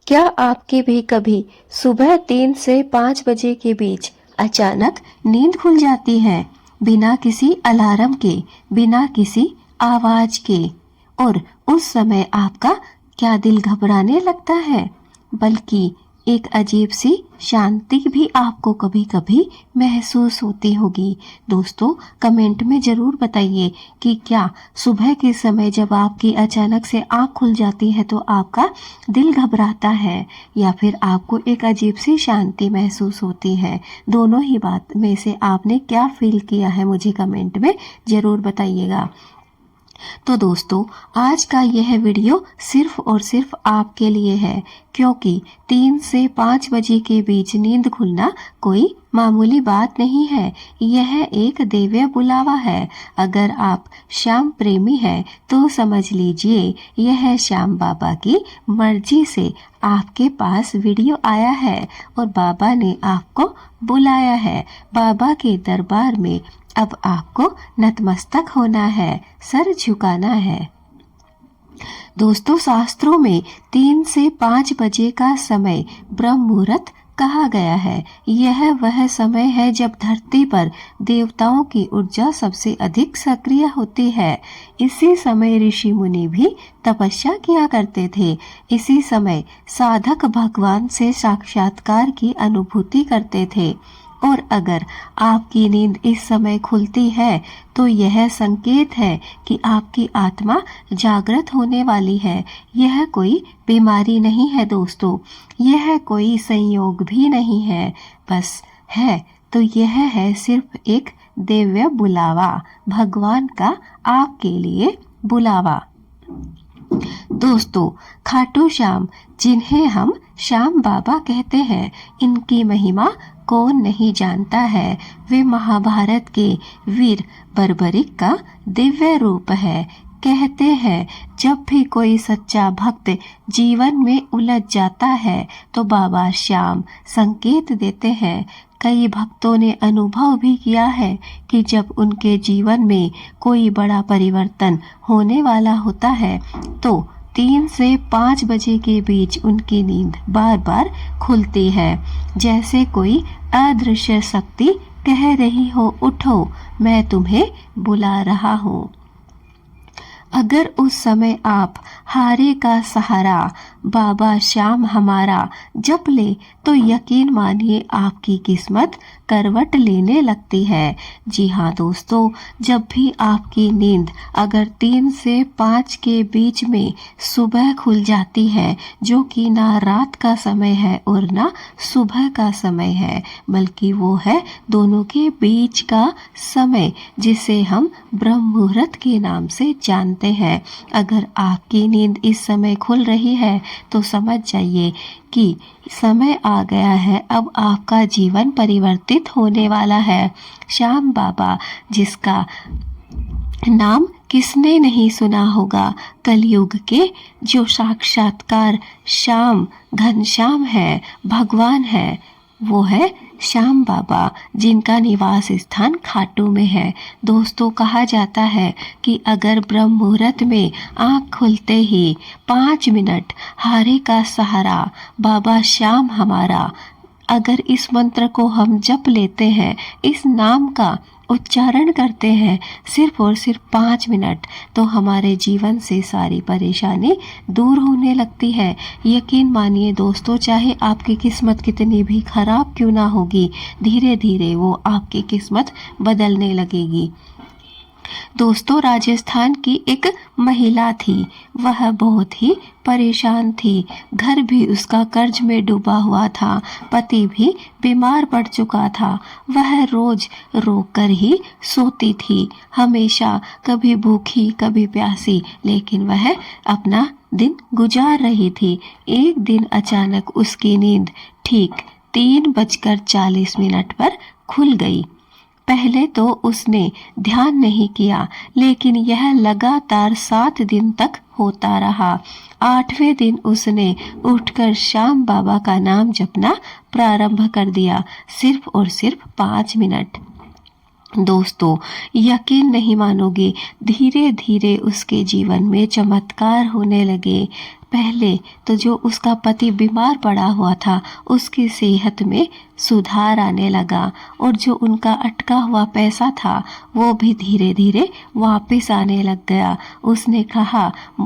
क्या आपके भी कभी सुबह 3 से 5 बजे के बीच अचानक नींद खुल जाती है, बिना किसी अलार्म के, बिना किसी आवाज के? और उस समय आपका क्या दिल घबराने लगता है, बल्कि एक अजीब सी शांति भी आपको कभी कभी महसूस होती होगी। दोस्तों, कमेंट में जरूर बताइए कि क्या सुबह के समय जब आपकी अचानक से आँख खुल जाती है तो आपका दिल घबराता है, या फिर आपको एक अजीब सी शांति महसूस होती है? दोनों ही बात में से आपने क्या फील किया है, मुझे कमेंट में जरूर बताइएगा। तो दोस्तों, आज का यह वीडियो सिर्फ और सिर्फ आपके लिए है, क्योंकि 3 से 5 बजे के बीच नींद खुलना कोई मामूली बात नहीं है। यह एक दिव्य बुलावा है। अगर आप श्याम प्रेमी हैं तो समझ लीजिए, यह श्याम बाबा की मर्जी से आपके पास वीडियो आया है और बाबा ने आपको बुलाया है। बाबा के दरबार में अब आपको नतमस्तक होना है, सर झुकाना है। दोस्तों, शास्त्रों में 3 से 5 बजे का समय ब्रह्म मुहूर्त कहा गया है। यह वह समय है जब धरती पर देवताओं की ऊर्जा सबसे अधिक सक्रिय होती है। इसी समय ऋषि मुनि भी तपस्या किया करते थे। इसी समय साधक भगवान से साक्षात्कार की अनुभूति करते थे। और अगर आपकी नींद इस समय खुलती है तो यह संकेत है कि आपकी आत्मा जागृत होने वाली है। यह कोई बीमारी नहीं है दोस्तों, यह कोई संयोग भी नहीं है, बस है तो यह है सिर्फ एक दिव्य बुलावा, भगवान का आपके लिए बुलावा। दोस्तों, खाटू श्याम, जिन्हें हम श्याम बाबा कहते हैं, इनकी महिमा कौन नहीं जानता है। वे महाभारत के वीर बर्बरिक का दिव्य रूप है। कहते हैं, जब भी कोई सच्चा भक्त जीवन में उलझ जाता है तो बाबा श्याम संकेत देते हैं। कई भक्तों ने अनुभव भी किया है कि जब उनके जीवन में कोई बड़ा परिवर्तन होने वाला होता है तो 3 से 5 बजे के बीच उनकी नींद बार बार खुलती है, जैसे कोई अदृश्य शक्ति कह रही हो, उठो, मैं तुम्हें बुला रहा हूँ। अगर उस समय आप हारे का सहारा, बाबा श्याम हमारा जप ले तो यकीन मानिए आपकी किस्मत करवट लेने लगती है। जी हाँ दोस्तों, जब भी आपकी नींद अगर 3 से 5 के बीच में सुबह खुल जाती है, जो कि ना रात का समय है और ना सुबह का समय है, बल्कि वो है दोनों के बीच का समय, जिसे हम ब्रह्म मुहूर्त के नाम से जानते हैं। अगर आपकी नींद इस समय खुल रही है तो समझ जाइए कि समय आ गया है, अब आपका जीवन परिवर्तित होने वाला है। श्याम बाबा, जिसका नाम किसने नहीं सुना होगा, कलयुग के जो साक्षात्कार श्याम घनश्याम है, भगवान है, वो है श्याम बाबा, जिनका निवास स्थान खाटू में है। दोस्तों, कहा जाता है कि अगर ब्रह्म मुहूर्त में आँख खुलते ही 5 मिनट हारे का सहारा, बाबा श्याम हमारा, अगर इस मंत्र को हम जप लेते हैं, इस नाम का उच्चारण करते हैं सिर्फ और सिर्फ 5 मिनट, तो हमारे जीवन से सारी परेशानी दूर होने लगती है। यकीन मानिए दोस्तों, चाहे आपकी किस्मत कितनी भी खराब क्यों ना होगी, धीरे धीरे वो आपकी किस्मत बदलने लगेगी। दोस्तों, राजस्थान की एक महिला थी। वह बहुत ही परेशान थी। घर भी उसका कर्ज में डूबा हुआ था, पति भी बीमार पड़ चुका था। वह रोज रो कर ही सोती थी, हमेशा कभी भूखी कभी प्यासी, लेकिन वह अपना दिन गुजार रही थी। एक दिन अचानक उसकी नींद ठीक 3:40 पर खुल गई। पहले तो उसने ध्यान नहीं किया, लेकिन यह लगातार 7 दिन तक होता रहा। 8वें दिन उसने उठकर श्याम बाबा का नाम जपना प्रारंभ कर दिया, सिर्फ और सिर्फ 5 मिनट। दोस्तों, यकीन नहीं मानोगे, धीरे धीरे उसके जीवन में चमत्कार होने लगे। पहले तो जो उसका पति बीमार पड़ा हुआ था उसकी सेहत में सुधार आने लगा और जो उनका अटका हुआ पैसा था वो भी धीरे धीरे वापस आने लग गया। उसने कहा,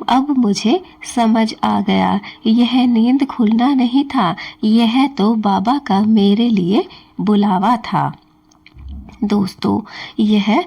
अब मुझे समझ आ गया, यह नींद खुलना नहीं था, यह तो बाबा का मेरे लिए बुलावा था। दोस्तों, यह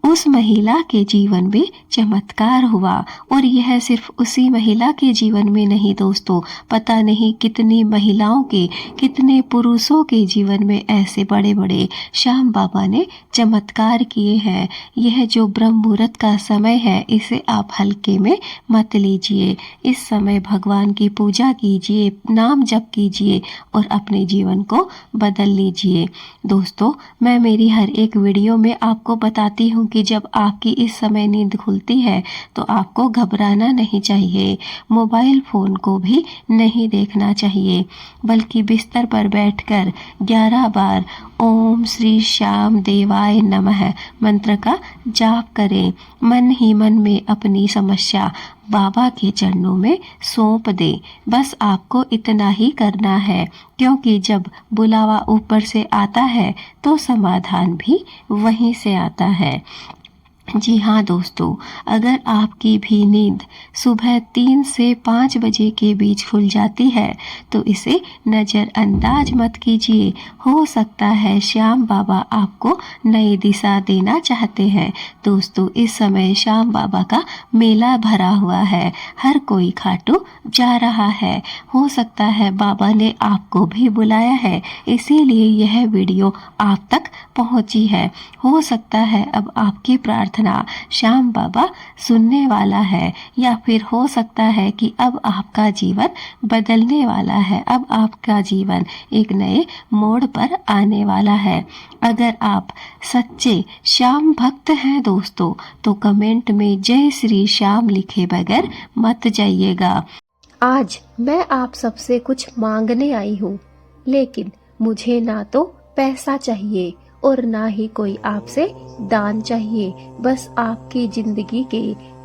उस महिला के जीवन में चमत्कार हुआ और यह सिर्फ उसी महिला के जीवन में नहीं दोस्तों, पता नहीं कितनी महिलाओं के, कितने पुरुषों के जीवन में ऐसे बड़े बड़े श्याम बाबा ने चमत्कार किए हैं। यह जो ब्रह्म मुहूर्त का समय है इसे आप हल्के में मत लीजिए। इस समय भगवान की पूजा कीजिए, नाम जप कीजिए और अपने जीवन को बदल लीजिए। दोस्तों, मैं मेरी हर एक वीडियो में आपको बताती हूँ कि जब आपकी इस समय नींद खुलती है तो आपको घबराना नहीं चाहिए, मोबाइल फोन को भी नहीं देखना चाहिए, बल्कि बिस्तर पर बैठकर 11 बार ओम श्री श्याम देवाय नमः मंत्र का जाप करें। मन ही मन में अपनी समस्या बाबा के चरणों में सौंप दे। बस आपको इतना ही करना है, क्योंकि जब बुलावा ऊपर से आता है तो समाधान भी वहीं से आता है। जी हाँ दोस्तों, अगर आपकी भी नींद सुबह 3 से 5 बजे के बीच खुल जाती है तो इसे नज़रअंदाज मत कीजिए। हो सकता है श्याम बाबा आपको नई दिशा देना चाहते हैं। दोस्तों, इस समय श्याम बाबा का मेला भरा हुआ है, हर कोई खाटू जा रहा है। हो सकता है बाबा ने आपको भी बुलाया है, इसीलिए यह वीडियो आप तक पहुंची है। हो सकता है अब आपकी प्रार्थना श्याम बाबा सुनने वाला है, या फिर हो सकता है कि अब आपका जीवन बदलने वाला है, अब आपका जीवन एक नए मोड़ पर आने वाला है। अगर आप सच्चे श्याम भक्त हैं दोस्तों, तो कमेंट में जय श्री श्याम लिखे बगैर मत जाइएगा। आज मैं आप सबसे कुछ मांगने आई हूँ, लेकिन मुझे ना तो पैसा चाहिए और ना ही कोई आपसे दान चाहिए। बस आपकी जिंदगी के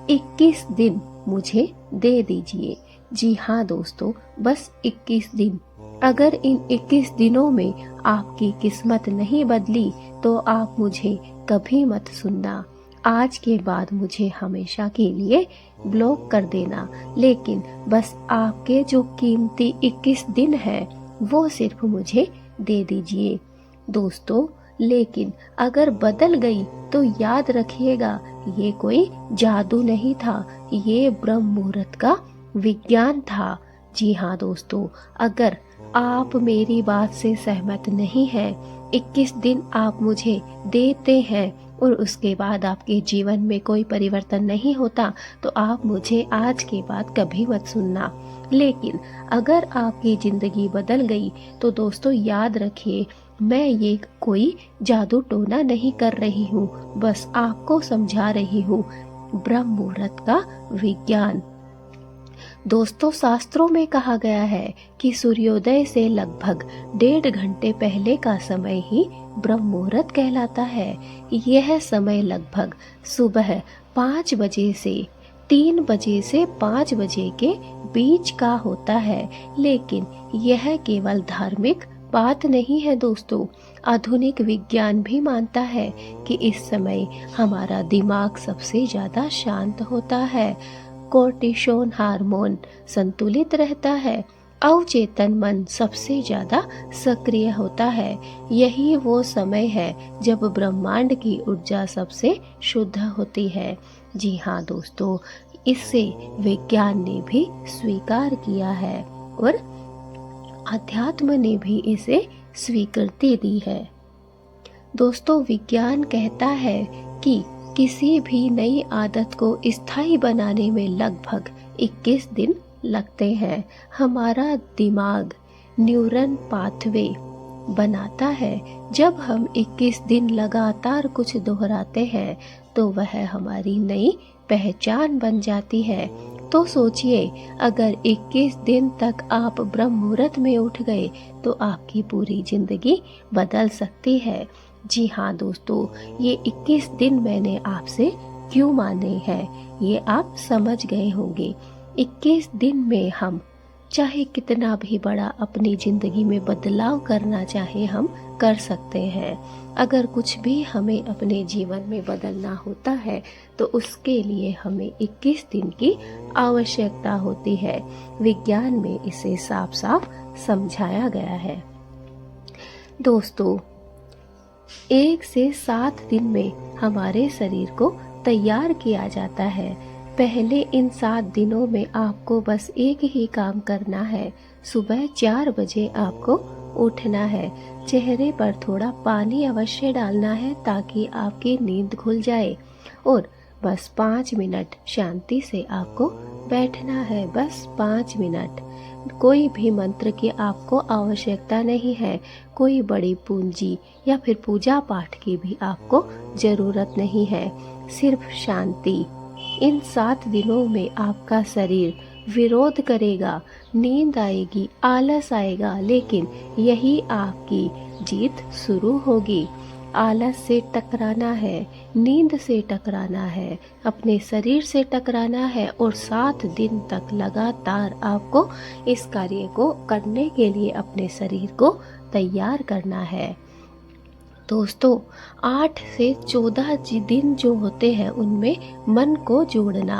21 दिन मुझे दे दीजिए। जी हाँ दोस्तों, बस 21 दिन। अगर इन 21 दिनों में आपकी किस्मत नहीं बदली तो आप मुझे कभी मत सुनना। आज के बाद मुझे हमेशा के लिए ब्लॉक कर देना, लेकिन बस आपके जो कीमती 21 दिन है वो सिर्फ मुझे दे दीजिए। दोस्तों, लेकिन अगर बदल गई तो याद रखिएगा, ये कोई जादू नहीं था, ये ब्रह्म मुहूर्त का विज्ञान था। जी हाँ दोस्तों, अगर आप मेरी बात से सहमत नहीं हैं, 21 दिन आप मुझे देते हैं और उसके बाद आपके जीवन में कोई परिवर्तन नहीं होता तो आप मुझे आज के बाद कभी मत सुनना। लेकिन अगर आपकी जिंदगी बदल गई तो दोस्तों याद रखिए, मैं ये कोई जादू टोना नहीं कर रही हूँ, बस आपको समझा रही हूँ ब्रह्म मुहूर्त का विज्ञान। दोस्तों, शास्त्रों में कहा गया है कि सूर्योदय से लगभग 1.5 घंटे पहले का समय ही ब्रह्म मुहूर्त कहलाता है। यह समय लगभग सुबह 5 बजे से 3 बजे से 5 बजे के बीच का होता है, लेकिन यह केवल धार्मिक बात नहीं है दोस्तों। आधुनिक विज्ञान भी मानता है कि इस समय हमारा दिमाग सबसे ज्यादा शांत होता है, कोर्टिसोल हार्मोन संतुलित रहता है, अवचेतन मन सबसे ज्यादा सक्रिय होता है। यही वो समय है जब ब्रह्मांड की ऊर्जा सबसे शुद्ध होती है। जी हाँ दोस्तों, इससे विज्ञान ने भी स्वीकार किया है और अध्यात्म ने भी इसे स्वीकृति दी है। दोस्तों, विज्ञान कहता है कि किसी भी नई आदत को स्थायी बनाने में लगभग 21 दिन लगते हैं। हमारा दिमाग न्यूरल पाथवे बनाता है। जब हम 21 दिन लगातार कुछ दोहराते हैं तो वह हमारी नई पहचान बन जाती है। तो सोचिए, अगर 21 दिन तक आप ब्रह्म मुहूर्त में उठ गए तो आपकी पूरी जिंदगी बदल सकती है। जी हाँ दोस्तों, ये 21 दिन मैंने आपसे क्यों माने हैं ये आप समझ गए होंगे। 21 दिन में हम चाहे कितना भी बड़ा अपनी जिंदगी में बदलाव करना चाहे हम कर सकते हैं। अगर कुछ भी हमें अपने जीवन में बदलना होता है तो उसके लिए हमें 21 दिन की आवश्यकता होती है। विज्ञान में इसे साफ साफ समझाया गया है। दोस्तों, 1 से 7 दिन में हमारे शरीर को तैयार किया जाता है। पहले इन 7 दिनों में आपको बस एक ही काम करना है। सुबह 4 बजे आपको उठना है। चेहरे पर थोड़ा पानी अवश्य डालना है ताकि आपकी नींद खुल जाए और बस 5 मिनट शांति से आपको बैठना है। बस 5 मिनट। कोई भी मंत्र की आपको आवश्यकता नहीं है। कोई बड़ी पूंजी या फिर पूजा पाठ की भी आपको जरूरत नहीं है। सिर्फ शांति। इन 7 दिनों में आपका शरीर विरोध करेगा, नींद आएगी, आलस आएगा, लेकिन यही आपकी जीत शुरू होगी। आलस से टकराना है, नींद से टकराना है, अपने शरीर से टकराना है और 7 दिन तक लगातार आपको इस कार्य को करने के लिए अपने शरीर को तैयार करना है। दोस्तों, 8 से 14 दिन जो होते हैं उनमें मन को जोड़ना।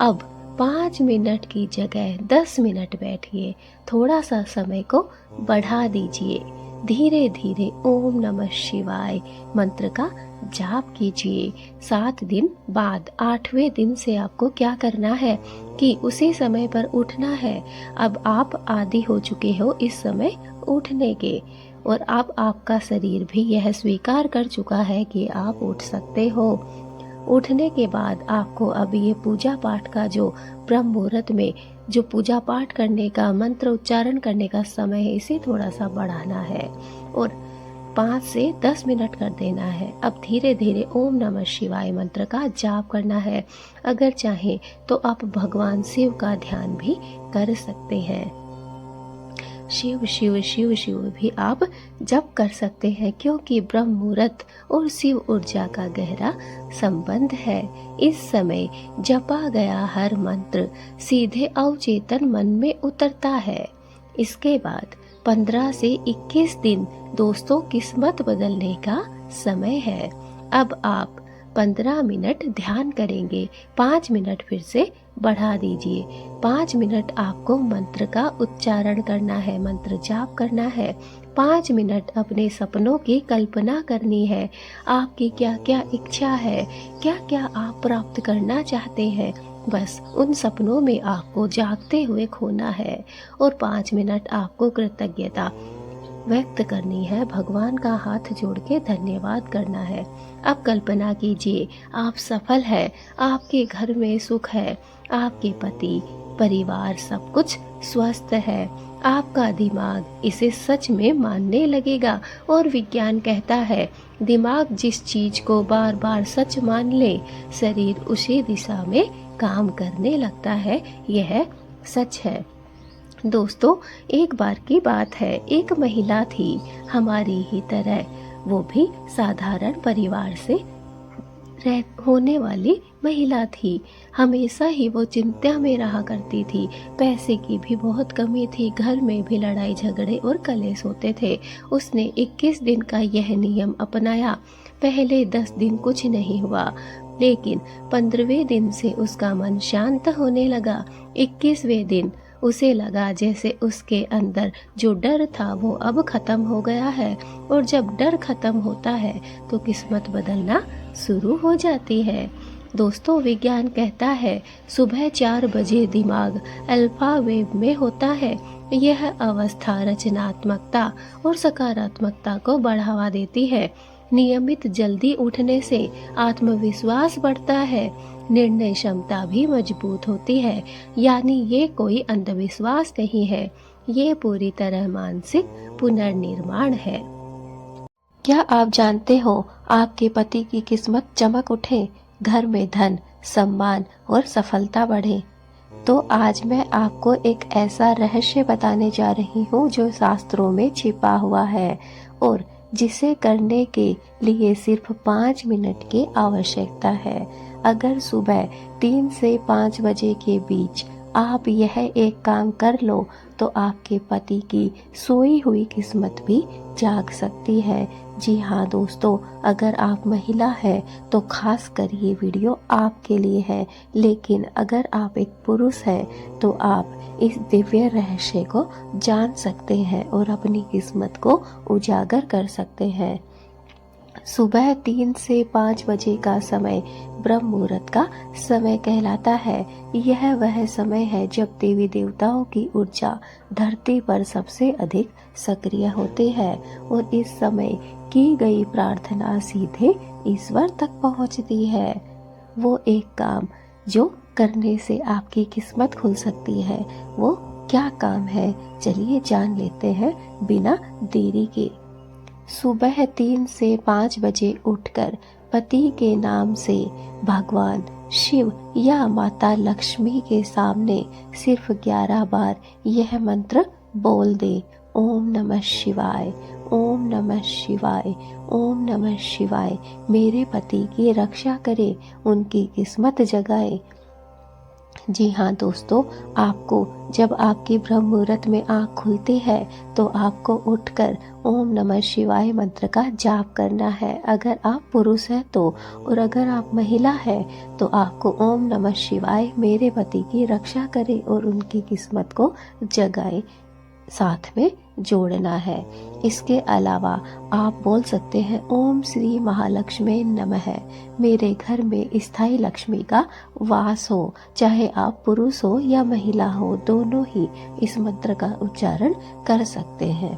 अब 5 मिनट की जगह 10 मिनट बैठिए। थोड़ा सा समय को बढ़ा दीजिए। धीरे धीरे ओम नमः शिवाय मंत्र का जाप कीजिए। 7 दिन बाद 8वें दिन से आपको क्या करना है कि उसी समय पर उठना है। अब आप आदी हो चुके हो इस समय उठने के और अब आपका शरीर भी यह स्वीकार कर चुका है कि आप उठ सकते हो। उठने के बाद आपको अब ये पूजा पाठ का जो ब्रह्म मुहूर्त में जो पूजा पाठ करने का मंत्र उच्चारण करने का समय है इसे थोड़ा सा बढ़ाना है और 5 से 10 मिनट कर देना है। अब धीरे धीरे ओम नमः शिवाय मंत्र का जाप करना है। अगर चाहें तो आप भगवान शिव का ध्यान भी कर सकते हैं। शिव शिव शिव शिव भी आप जप कर सकते हैं क्योंकि ब्रह्म मुहूर्त और शिव ऊर्जा का गहरा संबंध है। इस समय जपा गया हर मंत्र सीधे अवचेतन मन में उतरता है। इसके बाद 15 से 21 दिन दोस्तों किस्मत बदलने का समय है। अब आप 15 मिनट ध्यान करेंगे। 5 मिनट फिर से बढ़ा दीजिए। 5 मिनट आपको मंत्र का उच्चारण करना है, मंत्र जाप करना है। 5 मिनट अपने सपनों की कल्पना करनी है। आपकी क्या क्या इच्छा है, क्या क्या आप प्राप्त करना चाहते हैं, बस उन सपनों में आपको जागते हुए खोना है और 5 मिनट आपको कृतज्ञता व्यक्त करनी है। भगवान का हाथ जोड़ के धन्यवाद करना है। अब कल्पना कीजिए आप सफल है, आपके घर में सुख है, आपके पति परिवार सब कुछ स्वस्थ है। आपका दिमाग इसे सच में मानने लगेगा और विज्ञान कहता है दिमाग जिस चीज को बार बार सच मान ले शरीर उसी दिशा में काम करने लगता है। यह सच है। दोस्तों, एक बार की बात है, एक महिला थी हमारी ही तरह। वो भी साधारण परिवार से होने वाली महिला थी। हमेशा ही वो चिंता में रहा करती थी। पैसे की भी बहुत कमी थी, घर में भी लड़ाई झगड़े और कलेश होते थे। उसने 21 दिन का यह नियम अपनाया। पहले 10 दिन कुछ नहीं हुआ, लेकिन 15वें दिन से उसका मन शांत होने लगा। 21वें दिन उसे लगा जैसे उसके अंदर जो डर था वो अब खत्म हो गया है और जब डर खत्म होता है तो किस्मत बदलना शुरू हो जाती है। दोस्तों, विज्ञान कहता है सुबह 4 बजे दिमाग अल्फा वेव में होता है। यह अवस्था रचनात्मकता और सकारात्मकता को बढ़ावा देती है। नियमित जल्दी उठने से आत्मविश्वास बढ़ता है, निर्णय क्षमता भी मजबूत होती है। यानी ये कोई अंधविश्वास नहीं है, ये पूरी तरह मानसिक पुनर्निर्माण है। क्या आप जानते हो आपके पति की किस्मत चमक उठे, घर में धन, सम्मान और सफलता बढ़े? तो आज मैं आपको एक ऐसा रहस्य बताने जा रही हूँ जो शास्त्रों में छिपा हुआ है और जिसे करने के लिए सिर्फ 5 मिनट की आवश्यकता है। अगर सुबह 3 से 5 बजे के बीच आप यह एक काम कर लो तो आपके पति की सोई हुई किस्मत भी जाग सकती है। जी हाँ दोस्तों, अगर आप महिला हैं तो खास कर ये वीडियो आपके लिए है, लेकिन अगर आप एक पुरुष हैं तो आप इस दिव्य रहस्य को जान सकते हैं और अपनी किस्मत को उजागर कर सकते हैं। सुबह 3 से 5 बजे का समय ब्रह्म मुहूर्त का समय कहलाता है। यह वह समय है जब देवी देवताओं की ऊर्जा धरती पर सबसे अधिक सक्रिय होती है और इस समय की गई प्रार्थना सीधे ईश्वर तक पहुंचती है। वो एक काम जो करने से आपकी किस्मत खुल सकती है, वो क्या काम है, चलिए जान लेते हैं बिना देरी के। सुबह 3 से 5 बजे उठकर पति के नाम से भगवान शिव या माता लक्ष्मी के सामने सिर्फ 11 बार यह मंत्र बोल दे, ओम नमः शिवाय, ओम नमः शिवाय, ओम नमः शिवाय। मेरे पति की रक्षा करे, उनकी किस्मत जगाए। जी हाँ दोस्तों, आपको जब आपकी ब्रह्म मुहूर्त में आँख खुलती है तो आपको उठकर ओम नमः शिवाय मंत्र का जाप करना है, अगर आप पुरुष हैं तो। और अगर आप महिला हैं तो आपको ओम नमः शिवाय मेरे पति की रक्षा करे और उनकी किस्मत को जगाए साथ में जोड़ना है। इसके अलावा आप बोल सकते हैं ओम श्री महालक्ष्मी नमः, मेरे घर में स्थायी लक्ष्मी का वास हो। चाहे आप पुरुष हो या महिला हो, दोनों ही इस मंत्र का उच्चारण कर सकते हैं।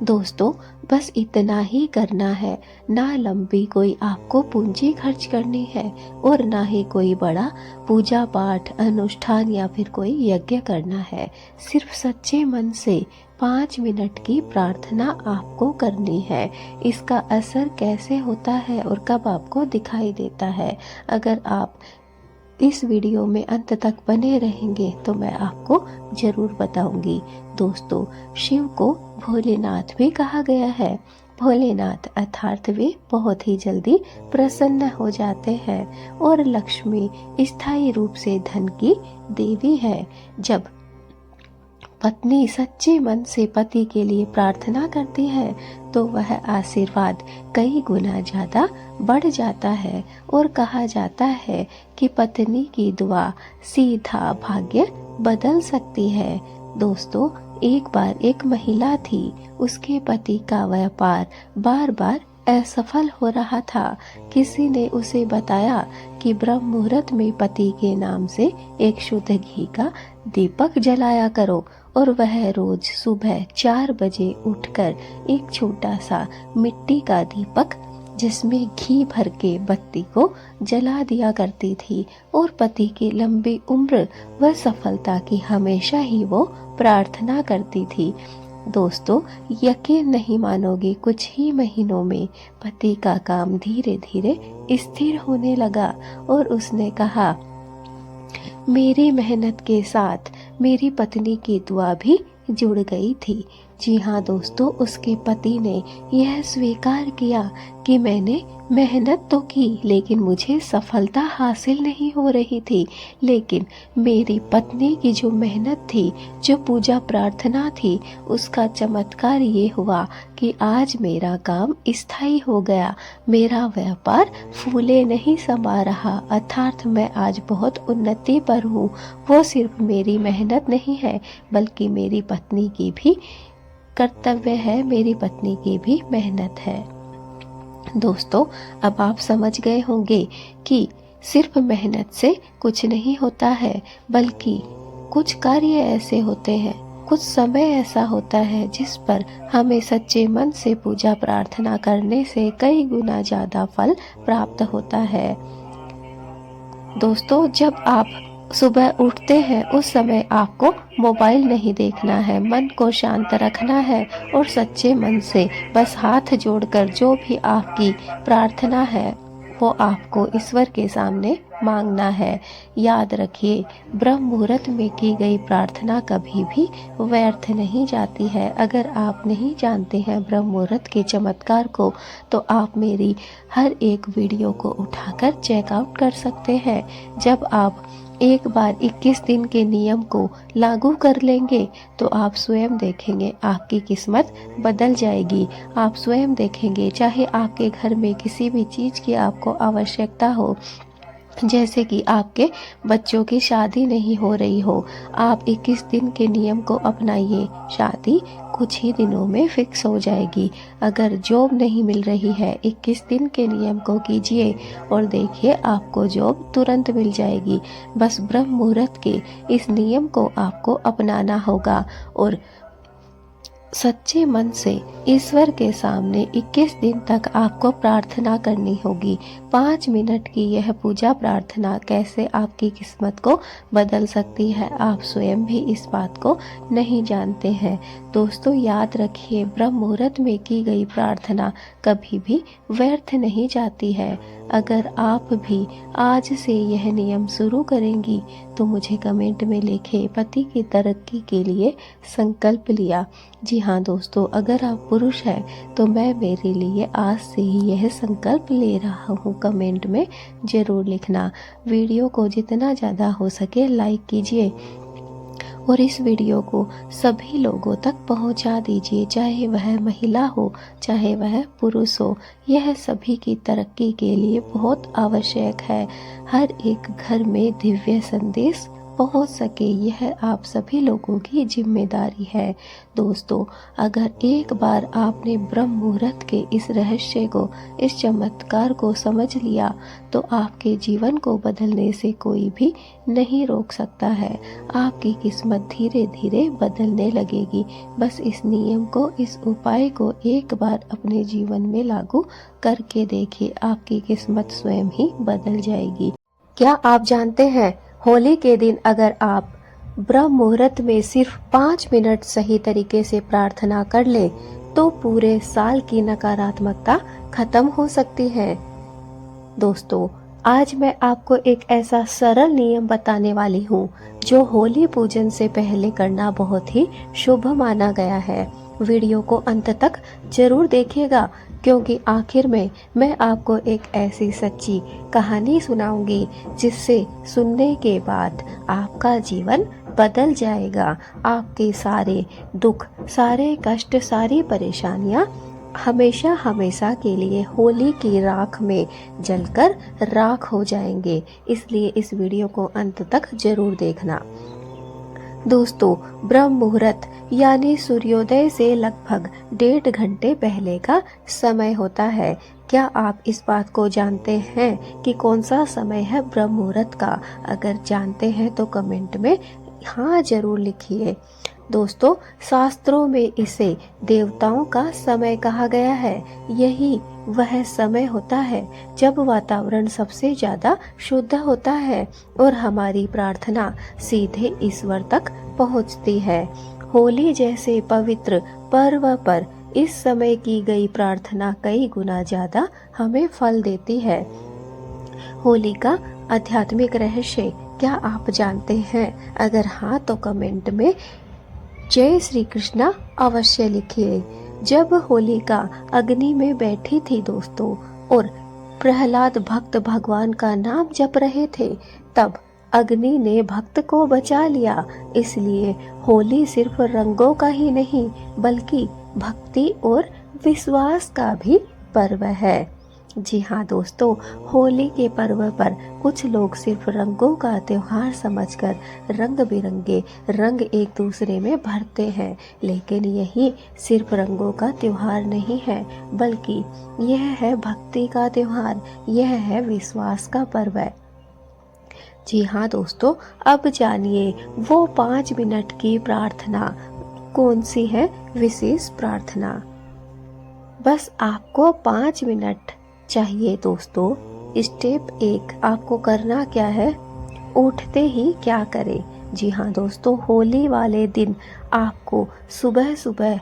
दोस्तों, बस इतना ही करना है, ना लंबी कोई आपको पूंजी खर्च करनी है और ना ही कोई बड़ा पूजा पाठ अनुष्ठान या फिर कोई यज्ञ करना है। सिर्फ सच्चे मन से 5 मिनट की प्रार्थना आपको करनी है। इसका असर कैसे होता है और कब आपको दिखाई देता है, अगर आप इस वीडियो में अंत तक बने रहेंगे तो मैं आपको जरूर बताऊंगी। दोस्तों, शिव को भोलेनाथ भी कहा गया है। भोलेनाथ अर्थात वे बहुत ही जल्दी प्रसन्न हो जाते हैं और लक्ष्मी स्थायी रूप से धन की देवी है। जब पत्नी सच्चे मन से पति के लिए प्रार्थना करती है तो वह आशीर्वाद कई गुना ज्यादा बढ़ जाता है और कहा जाता है कि पत्नी की दुआ सीधा भाग्य बदल सकती है। दोस्तों, एक बार एक महिला थी, उसके पति का व्यापार बार बार असफल हो रहा था। किसी ने उसे बताया कि ब्रह्म मुहूर्त में पति के नाम से एक शुद्ध घी का दीपक जलाया करो और वह रोज सुबह 4 बजे उठकर एक छोटा सा मिट्टी का दीपक जिसमें घी भर के बत्ती को जला दिया करती थी और पति की लंबी उम्र व सफलता की हमेशा ही वो प्रार्थना करती थी। दोस्तों, यकीन नहीं मानोगे, कुछ ही महीनों में पति का काम धीरे धीरे स्थिर होने लगा और उसने कहा, मेरी मेहनत के साथ मेरी पत्नी की दुआ भी जुड़ गई थी। जी हाँ दोस्तों, उसके पति ने यह स्वीकार किया कि मैंने मेहनत तो की लेकिन मुझे सफलता हासिल नहीं हो रही थी, लेकिन मेरी पत्नी की जो मेहनत थी, जो पूजा प्रार्थना थी, उसका चमत्कार ये हुआ कि आज मेरा काम स्थायी हो गया, मेरा व्यापार फूले नहीं समा रहा, अर्थात मैं आज बहुत उन्नति पर हूँ। वो सिर्फ मेरी मेहनत नहीं है बल्कि मेरी पत्नी की भी कर्तव्य है, मेरी पत्नी की भी मेहनत है। दोस्तों, अब आप समझ गए होंगे कि सिर्फ मेहनत से कुछ नहीं होता है, बल्कि कुछ कार्य ऐसे होते हैं, कुछ समय ऐसा होता है जिस पर हमें सच्चे मन से पूजा प्रार्थना करने से कई गुना ज्यादा फल प्राप्त होता है। दोस्तों, जब आप सुबह उठते हैं उस समय आपको मोबाइल नहीं देखना है, मन को शांत रखना है और सच्चे मन से बस हाथ जोड़कर जो भी आपकी प्रार्थना है वो आपको ईश्वर के सामने मांगना है। याद रखिए, ब्रह्म मुहूर्त में की गई प्रार्थना कभी भी व्यर्थ नहीं जाती है। अगर आप नहीं जानते हैं ब्रह्म मुहूर्त के चमत्कार को तो आप मेरी हर एक वीडियो को उठाकर चेकआउट कर सकते हैं। जब आप एक बार 21 दिन के नियम को लागू कर लेंगे तो आप स्वयं देखेंगे आपकी किस्मत बदल जाएगी। आप स्वयं देखेंगे, चाहे आपके घर में किसी भी चीज़ की आपको आवश्यकता हो, जैसे कि आपके बच्चों की शादी नहीं हो रही हो, आप 21 दिन के नियम को अपनाइए, शादी कुछ ही दिनों में फिक्स हो जाएगी। अगर जॉब नहीं मिल रही है, 21 दिन के नियम को कीजिए और देखिए आपको जॉब तुरंत मिल जाएगी। बस ब्रह्म मुहूर्त के इस नियम को आपको अपनाना होगा और सच्चे मन से ईश्वर के सामने 21 दिन तक आपको प्रार्थना करनी होगी। 5 मिनट की यह पूजा प्रार्थना कैसे आपकी किस्मत को बदल सकती है, आप स्वयं भी इस बात को नहीं जानते हैं। दोस्तों, याद रखिए, ब्रह्म मुहूर्त में की गई प्रार्थना कभी भी व्यर्थ नहीं जाती है। अगर आप भी आज से यह नियम शुरू करेंगी तो मुझे कमेंट में लिखे, पति की तरक्की के लिए संकल्प लिया। जी हाँ दोस्तों, अगर आप पुरुष हैं तो मैं मेरे लिए आज से ही यह संकल्प ले रहा हूँ, कमेंट में जरूर लिखना। वीडियो को जितना ज़्यादा हो सके लाइक कीजिए और इस वीडियो को सभी लोगों तक पहुंचा दीजिए, चाहे वह महिला हो चाहे वह पुरुष हो। यह सभी की तरक्की के लिए बहुत आवश्यक है। हर एक घर में दिव्य संदेश पहुंच सके, यह आप सभी लोगों की जिम्मेदारी है। दोस्तों, अगर एक बार आपने ब्रह्म मुहूर्त के इस रहस्य को, इस चमत्कार को समझ लिया तो आपके जीवन को बदलने से कोई भी नहीं रोक सकता है। आपकी किस्मत धीरे धीरे बदलने लगेगी। बस इस नियम को, इस उपाय को एक बार अपने जीवन में लागू करके देखिए, आपकी किस्मत स्वयं ही बदल जाएगी। क्या आप जानते हैं, होली के दिन अगर आप ब्रह्म मुहूर्त में सिर्फ 5 मिनट सही तरीके से प्रार्थना कर ले तो पूरे साल की नकारात्मकता खत्म हो सकती है। दोस्तों, आज मैं आपको एक ऐसा सरल नियम बताने वाली हूँ जो होली पूजन से पहले करना बहुत ही शुभ माना गया है। वीडियो को अंत तक जरूर देखिएगा, क्योंकि आखिर में मैं आपको एक ऐसी सच्ची कहानी सुनाऊंगी जिससे सुनने के बाद आपका जीवन बदल जाएगा। आपके सारे दुख, सारे कष्ट, सारी परेशानियां हमेशा हमेशा के लिए होली की राख में जलकर राख हो जाएंगे। इसलिए इस वीडियो को अंत तक जरूर देखना। दोस्तों, ब्रह्म मुहूर्त यानी सूर्योदय से लगभग 1.5 घंटे पहले का समय होता है। क्या आप इस बात को जानते हैं कि कौन सा समय है ब्रह्म मुहूर्त का? अगर जानते हैं तो कमेंट में हाँ जरूर लिखिए। दोस्तों, शास्त्रों में इसे देवताओं का समय कहा गया है। यही वह समय होता है जब वातावरण सबसे ज्यादा शुद्ध होता है और हमारी प्रार्थना सीधे ईश्वर तक पहुंचती है। होली जैसे पवित्र पर्व पर इस समय की गई प्रार्थना कई गुना ज्यादा हमें फल देती है। होली का आध्यात्मिक रहस्य क्या आप जानते हैं? अगर हाँ तो कमेंट में जय श्री कृष्णा अवश्य लिखिए। जब होलिका अग्नि में बैठी थी दोस्तों और प्रहलाद भक्त भगवान का नाम जप रहे थे, तब अग्नि ने भक्त को बचा लिया। इसलिए होली सिर्फ रंगों का ही नहीं बल्कि भक्ति और विश्वास का भी पर्व है। जी हाँ दोस्तों, होली के पर्व पर कुछ लोग सिर्फ रंगों का त्योहार समझकर रंग बिरंगे रंग एक दूसरे में भरते हैं, लेकिन यही सिर्फ रंगों का त्योहार नहीं है बल्कि यह है भक्ति का त्योहार, यह है विश्वास का पर्व। जी हाँ दोस्तों, अब जानिए वो 5 मिनट की प्रार्थना कौन सी है विशेष प्रार्थना। बस आपको 5 मिनट चाहिए दोस्तों। स्टेप 1 आपको करना क्या है, उठते ही क्या करें। जी हाँ दोस्तों, होली वाले दिन आपको सुबह सुबह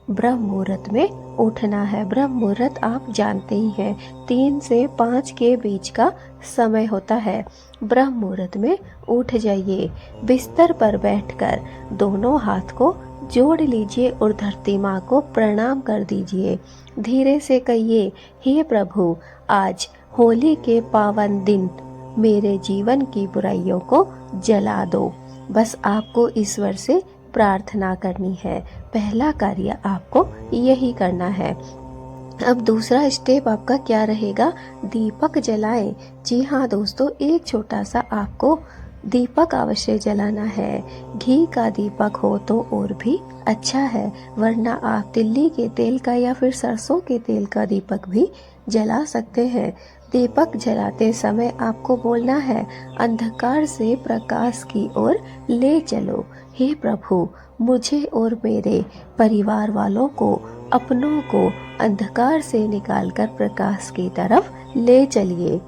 ब्रह्म मुहूर्त में उठना है। ब्रह्म मुहूर्त आप जानते ही हैं 3 से 5 के बीच का समय होता है। ब्रह्म मुहूर्त में उठ जाइए, बिस्तर पर बैठकर दोनों हाथ को जोड़ लीजिए और धरती माँ को प्रणाम कर दीजिए। धीरे से कहिए, हे प्रभु, आज होली के पावन दिन मेरे जीवन की बुराइयों को जला दो। बस आपको ईश्वर से प्रार्थना करनी है। पहला कार्य आपको यही करना है। अब दूसरा स्टेप आपका क्या रहेगा? दीपक जलाएं। जी हाँ दोस्तों, एक छोटा सा आपको दीपक अवश्य जलाना है। घी का दीपक हो तो और भी अच्छा है, वरना आप तिल्ली के तेल का या फिर सरसों के तेल का दीपक भी जला सकते हैं। दीपक जलाते समय आपको बोलना है, अंधकार से प्रकाश की ओर ले चलो। हे प्रभु, मुझे और मेरे परिवार वालों को, अपनों को अंधकार से निकालकर प्रकाश की तरफ ले चलिए।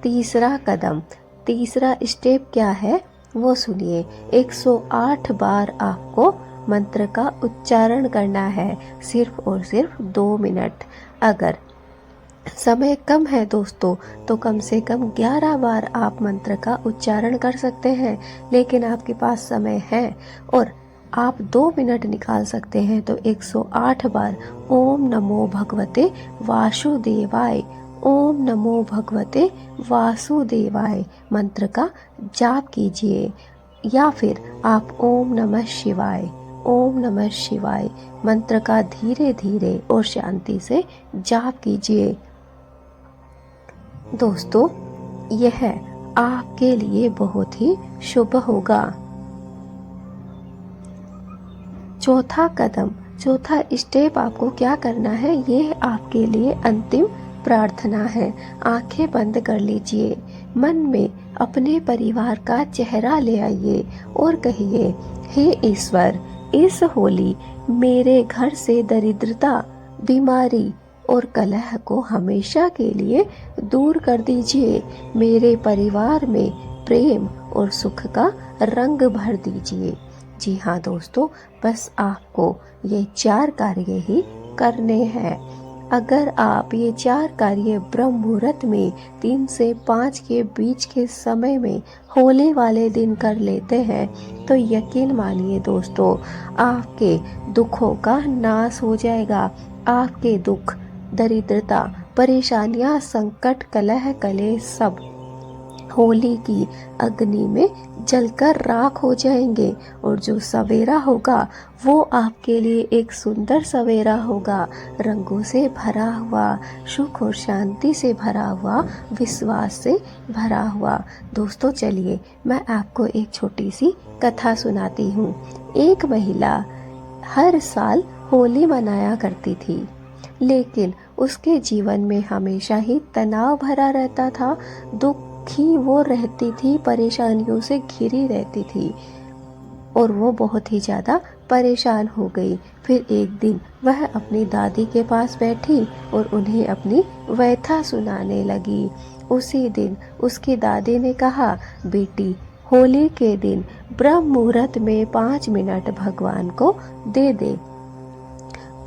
तीसरा कदम, तीसरा स्टेप क्या है वो सुनिए। 108 बार आपको मंत्र का उच्चारण करना है, सिर्फ और सिर्फ 2 मिनट। अगर समय कम है दोस्तों तो कम से कम 11 बार आप मंत्र का उच्चारण कर सकते हैं, लेकिन आपके पास समय है और आप 2 मिनट निकाल सकते हैं तो 108 बार ओम नमो भगवते वासुदेवाय, ओम नमो भगवते वासुदेवाय मंत्र का जाप कीजिए। या फिर आप ओम नमः शिवाय, ओम नमः शिवाय मंत्र का धीरे धीरे और शांति से जाप कीजिए। दोस्तों, यह आपके लिए बहुत ही शुभ होगा। चौथा कदम, चौथा स्टेप आपको क्या करना है, ये आपके लिए अंतिम प्रार्थना है। आंखें बंद कर लीजिए, मन में अपने परिवार का चेहरा ले आइए और कहिए, हे ईश्वर, इस होली मेरे घर से दरिद्रता, बीमारी और कलह को हमेशा के लिए दूर कर दीजिए। मेरे परिवार में प्रेम और सुख का रंग भर दीजिए। जी हाँ दोस्तों, बस आपको ये 4 कार्य ही करने हैं। अगर आप ये 4 कार्य ब्रह्म मुहूर्त में 3 से 5 के बीच के समय में होली वाले दिन कर लेते हैं तो यकीन मानिए दोस्तों, आपके दुखों का नाश हो जाएगा। आपके दुख, दरिद्रता, परेशानियां, संकट, कलह, कलेश सब होली की अग्नि में जलकर राख हो जाएंगे और जो सवेरा होगा वो आपके लिए एक सुंदर सवेरा होगा, रंगों से भरा हुआ, सुख और शांति से भरा हुआ, विश्वास से भरा हुआ। दोस्तों चलिए मैं आपको एक छोटी सी कथा सुनाती हूँ। एक महिला हर साल होली मनाया करती थी, लेकिन उसके जीवन में हमेशा ही तनाव भरा रहता था। दुखी वो रहती थी, परेशानियों से घिरी रहती थी और वो बहुत ही ज़्यादा परेशान हो गई। फिर एक दिन वह अपनी दादी के पास बैठी और उन्हें अपनी व्यथा सुनाने लगी। उसी दिन उसकी दादी ने कहा, बेटी, होली के दिन ब्रह्म मुहूर्त में 5 मिनट भगवान को दे दे।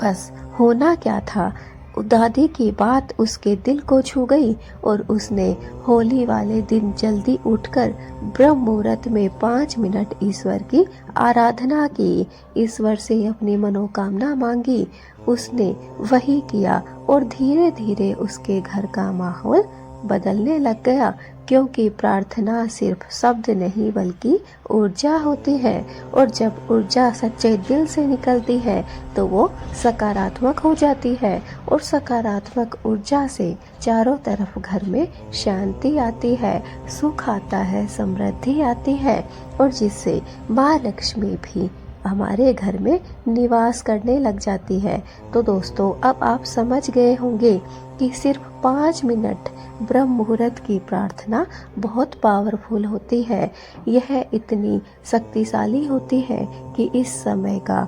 बस होना क्या था, दादी की बात उसके दिल को छू गई और उसने होली वाले दिन जल्दी उठकर ब्रह्म मुहूर्त में 5 मिनट ईश्वर की आराधना की, ईश्वर से अपनी मनोकामना मांगी। उसने वही किया और धीरे धीरे उसके घर का माहौल बदलने लग गया, क्योंकि प्रार्थना सिर्फ शब्द नहीं बल्कि ऊर्जा होती है और जब ऊर्जा सच्चे दिल से निकलती है तो वो सकारात्मक हो जाती है और सकारात्मक ऊर्जा से चारों तरफ घर में शांति आती है, सुख आता है, समृद्धि आती है और जिससे माँ लक्ष्मी भी हमारे घर में निवास करने लग जाती है। तो दोस्तों, अब आप समझ गए होंगे कि सिर्फ 5 मिनट ब्रह्म मुहूर्त की प्रार्थना बहुत पावरफुल होती है। यह इतनी शक्तिशाली होती है कि इस समय का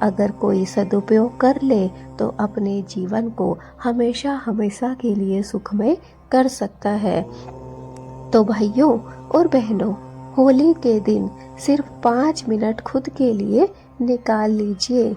अगर कोई सदुपयोग कर ले तो अपने जीवन को हमेशा हमेशा के लिए सुखमय कर सकता है। तो भाइयों और बहनों, होली के दिन सिर्फ 5 मिनट खुद के लिए निकाल लीजिए।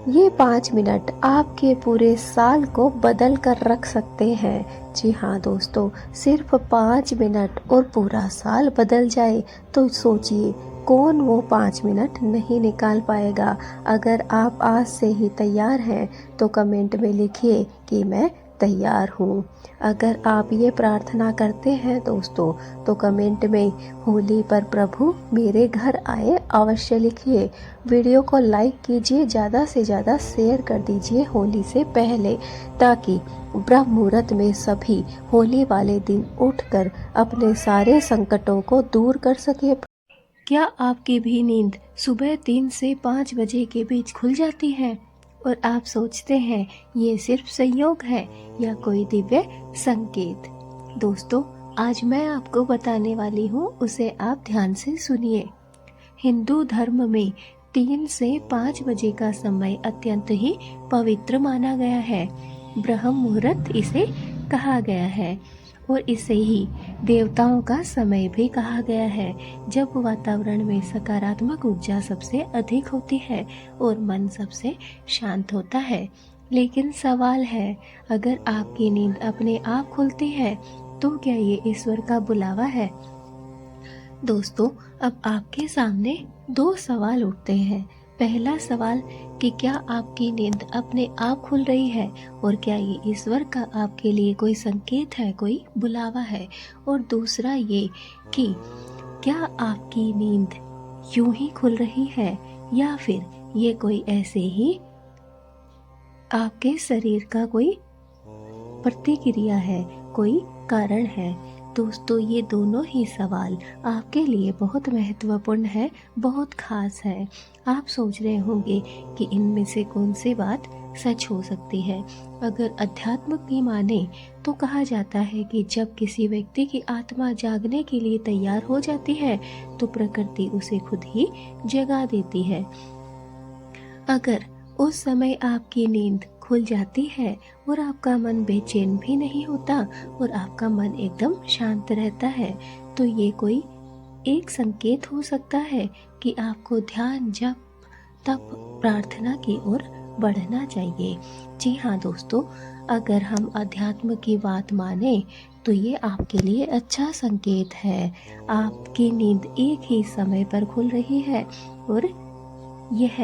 ये 5 मिनट आपके पूरे साल को बदल कर रख सकते हैं। जी हाँ दोस्तों, सिर्फ 5 मिनट और पूरा साल बदल जाए तो सोचिए कौन वो 5 मिनट नहीं निकाल पाएगा। अगर आप आज से ही तैयार हैं तो कमेंट में लिखिए कि मैं तैयार हूँ। अगर आप ये प्रार्थना करते हैं दोस्तों तो कमेंट में होली पर प्रभु मेरे घर आए अवश्य लिखिए। वीडियो को लाइक कीजिए, ज़्यादा से ज़्यादा शेयर कर दीजिए होली से पहले, ताकि ब्रह्म मुहूर्त में सभी होली वाले दिन उठकर अपने सारे संकटों को दूर कर सके। क्या आपकी भी नींद सुबह 3 से 5 बजे के बीच खुल जाती है और आप सोचते हैं ये सिर्फ संयोग है या कोई दिव्य संकेत? दोस्तों, आज मैं आपको बताने वाली हूँ, उसे आप ध्यान से सुनिए। हिंदू धर्म में 3 से 5 बजे का समय अत्यंत ही पवित्र माना गया है। ब्रह्म मुहूर्त इसे कहा गया है और इसे ही देवताओं का समय भी कहा गया है, जब वातावरण में सकारात्मक ऊर्जा सबसे अधिक होती है और मन सबसे शांत होता है। लेकिन सवाल है, अगर आपकी नींद अपने आप खुलती है तो क्या ये ईश्वर का बुलावा है? दोस्तों, अब आपके सामने 2 सवाल उठते हैं। पहला सवाल कि क्या आपकी नींद अपने आप खुल रही है और क्या ये ईश्वर का आपके लिए कोई संकेत है, कोई बुलावा है? और दूसरा ये कि क्या आपकी नींद यूं ही खुल रही है या फिर ये कोई ऐसे ही आपके शरीर का कोई प्रतिक्रिया है, कोई कारण है? दोस्तों, ये दोनों ही सवाल आपके लिए बहुत महत्वपूर्ण है, बहुत खास है। आप सोच रहे होंगे कि इनमें से कौन सी बात सच हो सकती है। अगर अध्यात्म की माने तो कहा जाता है कि जब किसी व्यक्ति की आत्मा जागने के लिए तैयार हो जाती है तो प्रकृति उसे खुद ही जगा देती है। अगर उस समय आपकी नींद खुल जाती है और आपका मन बेचैन भी नहीं होता और आपका मन एकदम शांत रहता है, तो ये कोई एक संकेत हो सकता है कि आपको ध्यान, जप, तप, प्रार्थना की ओर बढ़ना चाहिए। जी हाँ दोस्तों, अगर हम अध्यात्म की बात माने तो ये आपके लिए अच्छा संकेत है। आपकी नींद एक ही समय पर खुल रही है और यह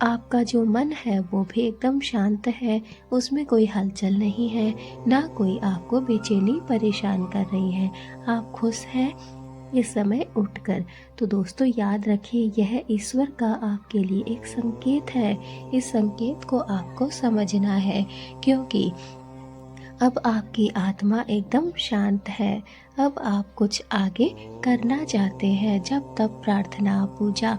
आपका जो मन है वो भी एकदम शांत है, उसमें कोई हलचल नहीं है, ना कोई आपको बेचैनी परेशान कर रही है। आप खुश हैं इस समय उठकर। तो दोस्तों, याद रखिए, यह ईश्वर का आपके लिए एक संकेत है। इस संकेत को आपको समझना है, क्योंकि अब आपकी आत्मा एकदम शांत है। अब आप कुछ आगे करना चाहते हैं। जब तब प्रार्थना, पूजा,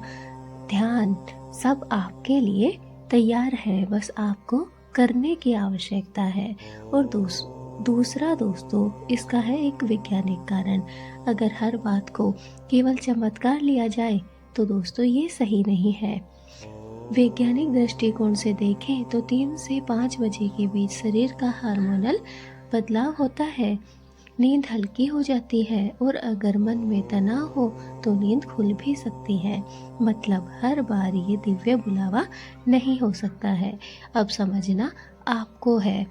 ध्यान सब आपके लिए तैयार है, बस आपको करने की आवश्यकता है। और दूसरा दोस्तों, इसका है एक वैज्ञानिक कारण। अगर हर बात को केवल चमत्कार लिया जाए तो दोस्तों ये सही नहीं है। वैज्ञानिक दृष्टिकोण से देखें तो 3 से 5 बजे के बीच शरीर का हार्मोनल बदलाव होता है, नींद हल्की हो जाती है और अगर मन में तनाव हो तो नींद खुल भी सकती है। मतलब हर बार ये दिव्य बुलावा नहीं हो सकता है। अब समझना आपको है।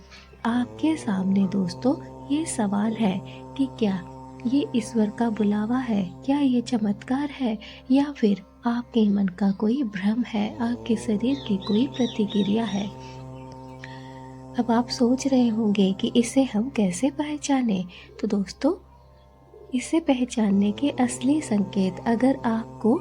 आपके सामने दोस्तों ये सवाल है कि क्या ये ईश्वर का बुलावा है, क्या ये चमत्कार है, या फिर आपके मन का कोई भ्रम है, आपके शरीर की कोई प्रतिक्रिया है? अब आप सोच रहे होंगे कि इसे हम कैसे पहचानें। तो दोस्तों, इसे पहचानने के असली संकेत, अगर आपको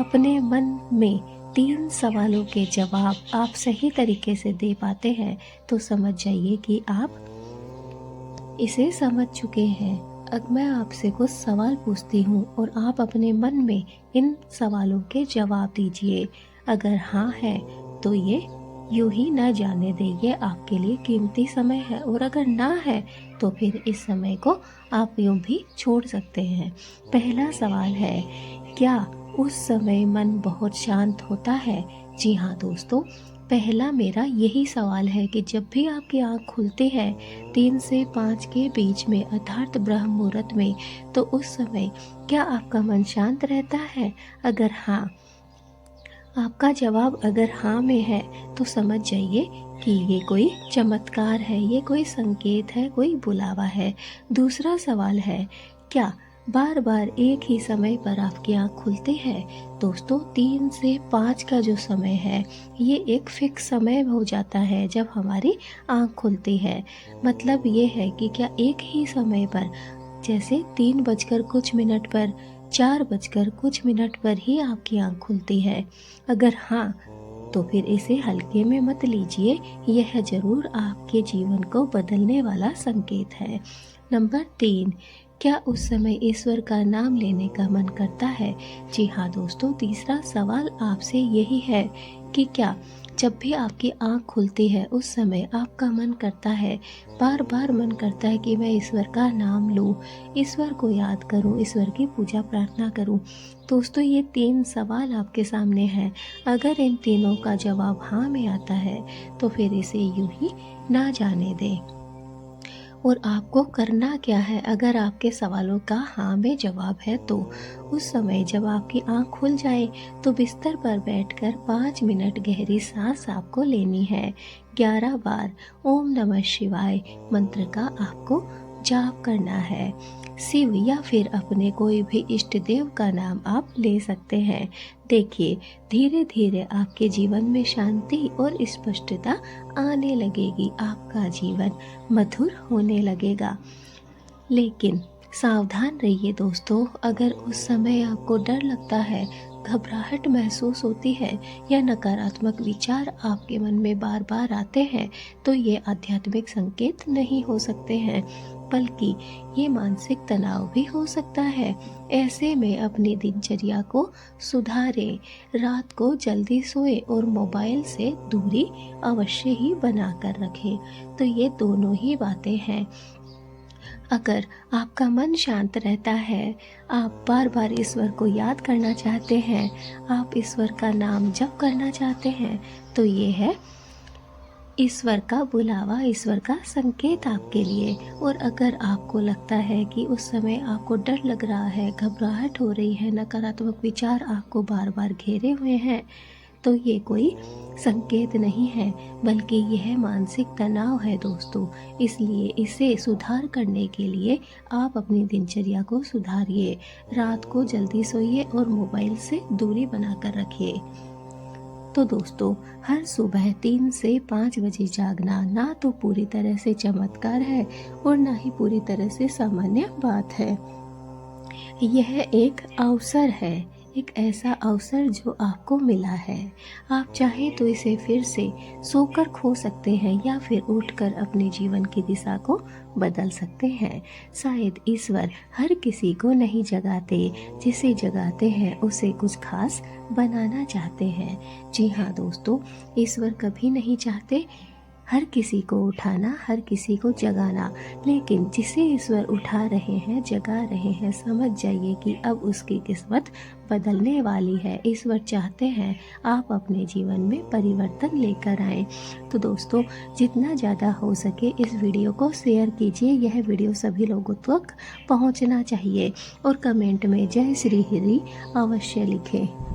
अपने मन में 3 सवालों के जवाब आप सही तरीके से दे पाते हैं तो समझ जाइए कि आप इसे समझ चुके हैं। अब मैं आपसे कुछ सवाल पूछती हूँ और आप अपने मन में इन सवालों के जवाब दीजिए। अगर हाँ है तो ये यूं ही न जाने दें, ये आपके लिए कीमती समय है, और अगर ना है तो फिर इस समय को आप यूं भी छोड़ सकते हैं। पहला सवाल है, क्या उस समय मन बहुत शांत होता है? जी हाँ दोस्तों, पहला मेरा यही सवाल है कि जब भी आपकी आँख खुलती है 3 से 5 के बीच में अर्थात ब्रह्म मुहूर्त में, तो उस समय क्या आपका मन शांत रहता है? अगर हाँ, आपका जवाब अगर हाँ में है तो समझ जाइए कि ये कोई चमत्कार है, ये कोई संकेत है, कोई बुलावा है। दूसरा सवाल है, क्या बार बार एक ही समय पर आपकी आँख खुलती है। दोस्तों 3 से 5 का जो समय है ये एक फिक्स समय हो जाता है जब हमारी आँख खुलती है। मतलब ये है कि क्या एक ही समय पर जैसे 3 बजकर कुछ मिनट पर, 4 बजकर कुछ मिनट पर ही आपकी आँख खुलती है? अगर हाँ, तो फिर इसे हल्के में मत लीजिए, यह जरूर आपके जीवन को बदलने वाला संकेत है। नंबर 3, क्या उस समय ईश्वर का नाम लेने का मन करता है? जी हाँ दोस्तों, तीसरा सवाल आपसे यही है कि क्या जब भी आपकी आँख खुलती है उस समय आपका मन करता है, बार बार मन करता है कि मैं ईश्वर का नाम लूँ, ईश्वर को याद करूँ, ईश्वर की पूजा प्रार्थना करूँ? दोस्तों ये 3 सवाल आपके सामने हैं। अगर इन तीनों का जवाब हाँ में आता है तो फिर इसे यूं ही ना जाने दें। और आपको करना क्या है? अगर आपके सवालों का हाँ में जवाब है तो उस समय जब आपकी आँख खुल जाए तो बिस्तर पर बैठकर 5 मिनट गहरी सांस आपको लेनी है। 11 बार ओम नमः शिवाय मंत्र का आपको जाप करना है। शिव या फिर अपने कोई भी इष्ट देव का नाम आप ले सकते हैं। देखिए धीरे धीरे आपके जीवन में शांति और स्पष्टता आने लगेगी, आपका जीवन मधुर होने लगेगा। लेकिन सावधान रहिए दोस्तों, अगर उस समय आपको डर लगता है, घबराहट महसूस होती है या नकारात्मक विचार आपके मन में बार बार आते हैं, तो ये आध्यात्मिक संकेत नहीं हो सकते हैं, बल्कि ये मानसिक तनाव भी हो सकता है। ऐसे में अपनी दिनचर्या को सुधारें, रात को जल्दी सोएं और मोबाइल से दूरी अवश्य ही बना कर रखें। तो ये दोनों ही बातें हैं। अगर आपका मन शांत रहता है, आप बार बार ईश्वर को याद करना चाहते हैं, आप ईश्वर का नाम जप करना चाहते हैं, तो ये है ईश्वर का बुलावा, ईश्वर का संकेत आपके लिए। और अगर आपको लगता है कि उस समय आपको डर लग रहा है, घबराहट हो रही है, नकारात्मक विचार आपको बार बार घेरे हुए हैं, तो ये कोई संकेत नहीं है, बल्कि यह मानसिक तनाव है दोस्तों। इसलिए इसे सुधार करने के लिए आप अपनी दिनचर्या को सुधारिए, रात को जल्दी सोइए और मोबाइल से दूरी बनाकर रखिए। तो दोस्तों हर सुबह 3 से 5 बजे जागना ना तो पूरी तरह से चमत्कार है और ना ही पूरी तरह से सामान्य बात है। यह एक अवसर है, एक ऐसा अवसर जो आपको मिला है। आप चाहें तो इसे फिर से सोकर खो सकते हैं या फिर उठकर अपने जीवन की दिशा को बदल सकते हैं। शायद ईश्वर हर किसी को नहीं जगाते, जिसे जगाते हैं उसे कुछ खास बनाना चाहते हैं। जी हाँ दोस्तों, ईश्वर कभी नहीं चाहते हर किसी को उठाना, हर किसी को जगाना, लेकिन जिसे ईश्वर उठा रहे हैं, जगा रहे हैं, समझ जाइए कि अब उसकी किस्मत बदलने वाली है। ईश्वर चाहते हैं आप अपने जीवन में परिवर्तन लेकर आएं। तो दोस्तों जितना ज़्यादा हो सके इस वीडियो को शेयर कीजिए, यह वीडियो सभी लोगों तक पहुंचना चाहिए और कमेंट में जय श्री हरि अवश्य लिखें।